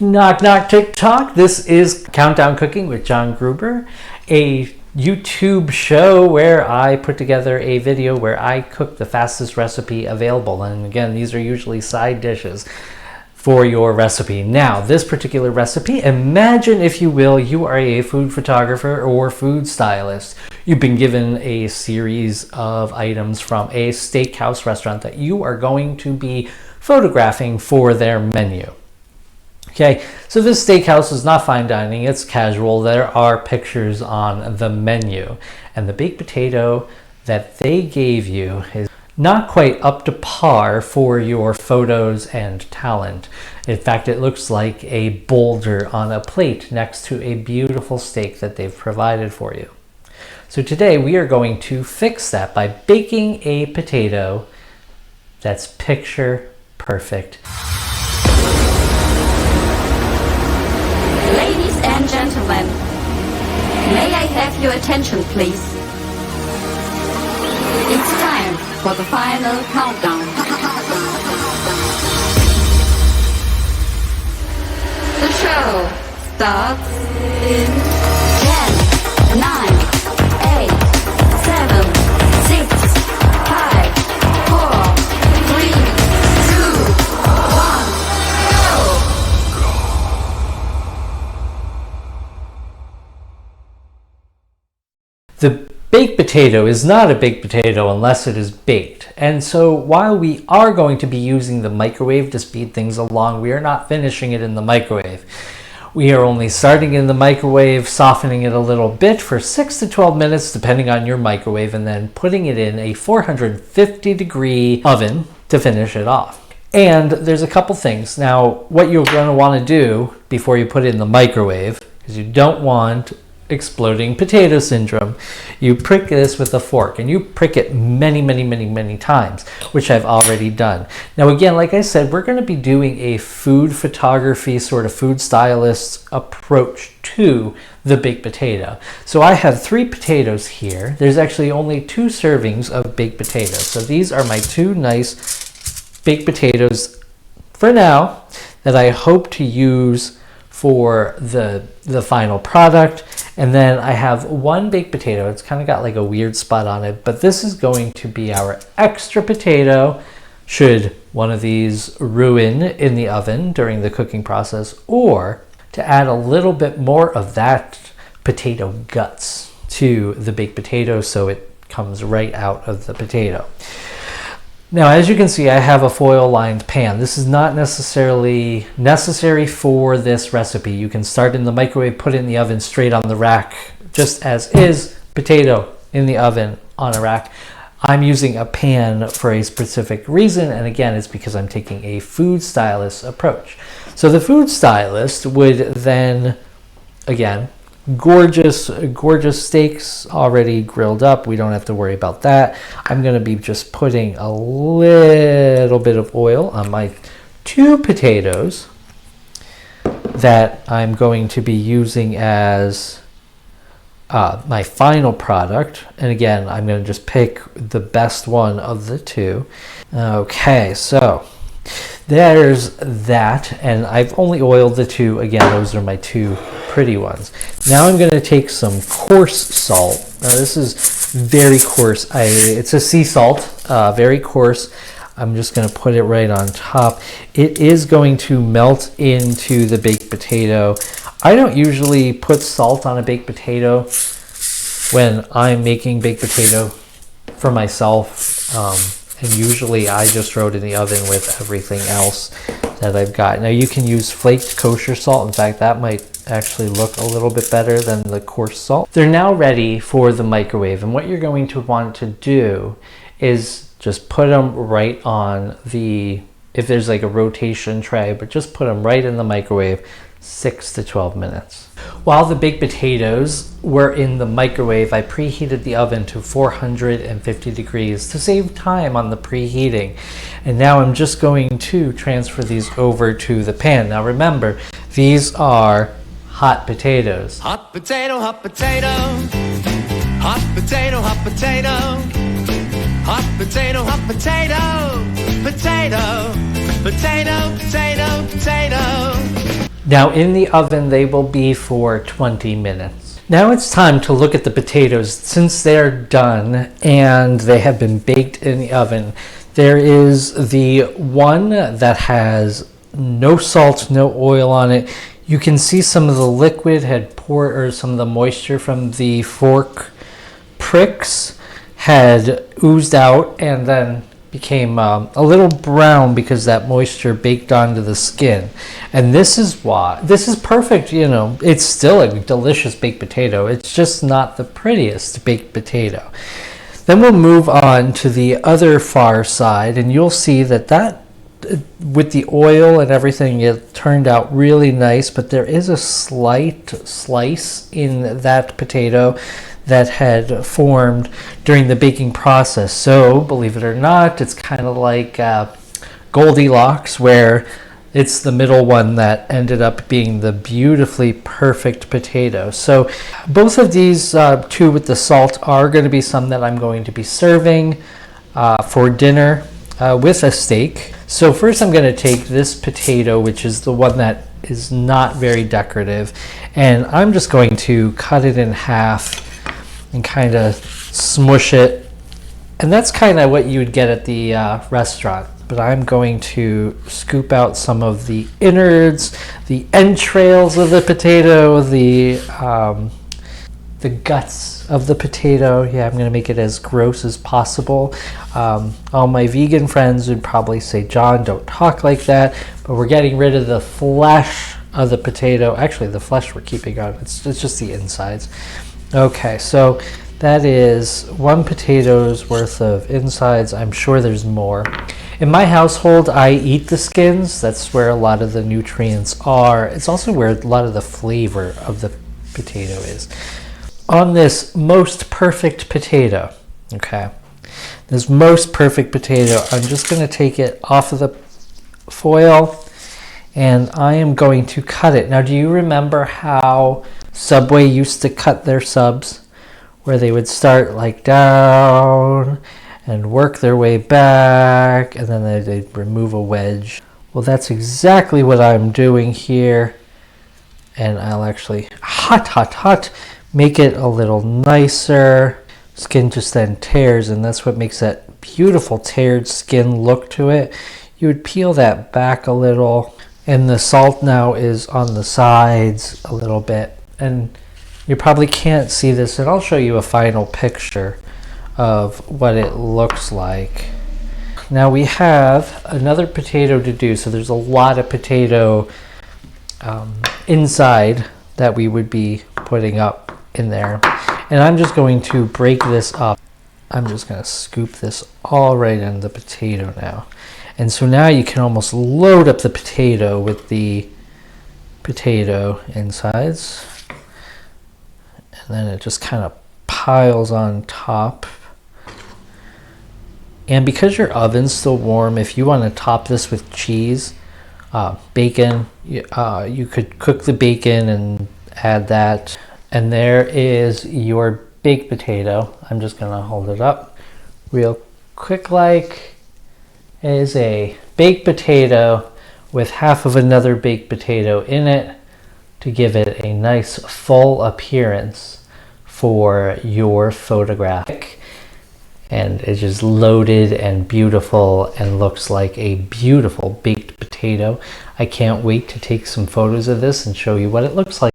Knock knock tick tock. This is Countdown Cooking with John Grouber, a YouTube show where I put together a video where I cook the fastest recipe available. And again, these are usually side dishes for your recipe. Now, this particular recipe, imagine, if you will, you are a food photographer or food stylist. You've been given a series of items from a steakhouse restaurant that you are going to be photographing for their menu. Okay, so this steakhouse is not fine dining, it's casual. There are pictures on the menu, and the baked potato that they gave you is not quite up to par for your photos and talent. In fact, it looks like a boulder on a plate next to a beautiful steak that they've provided for you. So today we are going to fix that by baking a potato that's picture perfect. Ladies and gentlemen, may I have your attention, please? It's time for the final countdown. The show starts in 10, 9, 8, 7, 6, 5, 4, 3, 2, 1, go! The baked potato is not a baked potato unless it is baked. And so while we are going to be using the microwave to speed things along, we are not finishing it in the microwave. We are only starting in the microwave, softening it a little bit for 6 to 12 minutes, depending on your microwave, and then putting it in a 450-degree oven to finish it off. And there's a couple things. Now, what you're going to want to do before you put it in the microwave, because you don't want exploding potato syndrome, you prick this with a fork, and you prick it many times, which I've already done. Now again, like I said, we're going to be doing a food photography, sort of food stylist approach to the baked potato. So I have 3 potatoes here. There's actually only 2 servings of baked potatoes. So these are my 2 nice baked potatoes for now that I hope to use for the final product. And then I have 1 baked potato. It's kind of got like a weird spot on it, but this is going to be our extra potato should one of these ruin in the oven during the cooking process, or to add a little bit more of that potato guts to the baked potato so it comes right out of the potato. Now, as you can see, I have a foil-lined pan. This is not necessarily necessary for this recipe. You can start in the microwave, put it in the oven straight on the rack, just as is, potato in the oven on a rack. I'm using a pan for a specific reason, and again, it's because I'm taking a food stylist approach. So the food stylist would then, again, gorgeous steaks already grilled up. We don't have to worry about that. I'm going to be just putting a little bit of oil on my 2 potatoes that I'm going to be using as my final product. And again, I'm going to just pick the best one of the 2. Okay, so there's that, and I've only oiled the 2. Again, those are my 2 pretty ones. Now I'm going to take some coarse salt. Now this is very coarse. It's a sea salt, very coarse. I'm just going to put it right on top. It is going to melt into the baked potato. I don't usually put salt on a baked potato when I'm making baked potato for myself. And usually I just throw it in the oven with everything else that I've got. Now you can use flaked kosher salt. In fact, that might actually look a little bit better than the coarse salt. They're now ready for the microwave. And what you're going to want to do is just put them right on the, if there's like a rotation tray, but just put them right in the microwave, 6 to 12 minutes. While the baked potatoes were in the microwave, I preheated the oven to 450 degrees to save time on the preheating. And now I'm just going to transfer these over to the pan. Now remember, these are hot potatoes. Hot potato, hot potato. Hot potato, hot potato. Hot potato, hot potato. Potato, potato, potato, potato. Now in the oven they will be for 20 minutes. Now it's time to look at the potatoes. Since they're done and they have been baked in the oven, there is the one that has no salt, no oil on it. You can see some of the liquid had poured, or some of the moisture from the fork pricks had oozed out and then became a little brown because that moisture baked onto the skin. And this is why this is perfect. You know, it's still a delicious baked potato, it's just not the prettiest baked potato. Then we'll move on to the other far side, and you'll see that with the oil and everything, it turned out really nice, but there is a slight slice in that potato that had formed during the baking process. So believe it or not, it's kind of like Goldilocks, where it's the middle one that ended up being the beautifully perfect potato. So both of these two with the salt are going to be some that I'm going to be serving for dinner with a steak. So first I'm going to take this potato, which is the one that is not very decorative, and I'm just going to cut it in half and kind of smush it. And that's kind of what you would get at the restaurant. But I'm going to scoop out some of the innards, the entrails of the potato, the guts of the potato. Yeah, I'm going to make it as gross as possible. All my vegan friends would probably say, John, don't talk like that. But we're getting rid of the flesh of the potato. Actually, the flesh we're keeping on. It's just the insides. Okay, so that is one potato's worth of insides. I'm sure there's more. In my household, I eat the skins. That's where a lot of the nutrients are. It's also where a lot of the flavor of the potato is. On this most perfect potato, okay, this most perfect potato, I'm just going to take it off of the foil and I am going to cut it. Now, do you remember how Subway used to cut their subs, where they would start like down and work their way back, and then they'd remove a wedge? Well, that's exactly what I'm doing here, and I'll actually make it a little nicer. Skin just then tears, and that's what makes that beautiful teared skin look to it. You would peel that back a little, and the salt now is on the sides a little bit. And you probably can't see this, and I'll show you a final picture of what it looks like. Now we have another potato to do, so there's a lot of potato inside that we would be putting up in there. And I'm just going to break this up. I'm just going to scoop this all right in the potato now. And so now you can almost load up the potato with the potato insides. And then it just kind of piles on top. And because your oven's still warm, if you want to top this with cheese, bacon, you could cook the bacon and add that. And there is your baked potato. I'm just going to hold it up real quick like. It is a baked potato with half of another baked potato in it to give it a nice full appearance for your photograph. And it's just loaded and beautiful and looks like a beautiful baked potato. I can't wait to take some photos of this and show you what it looks like.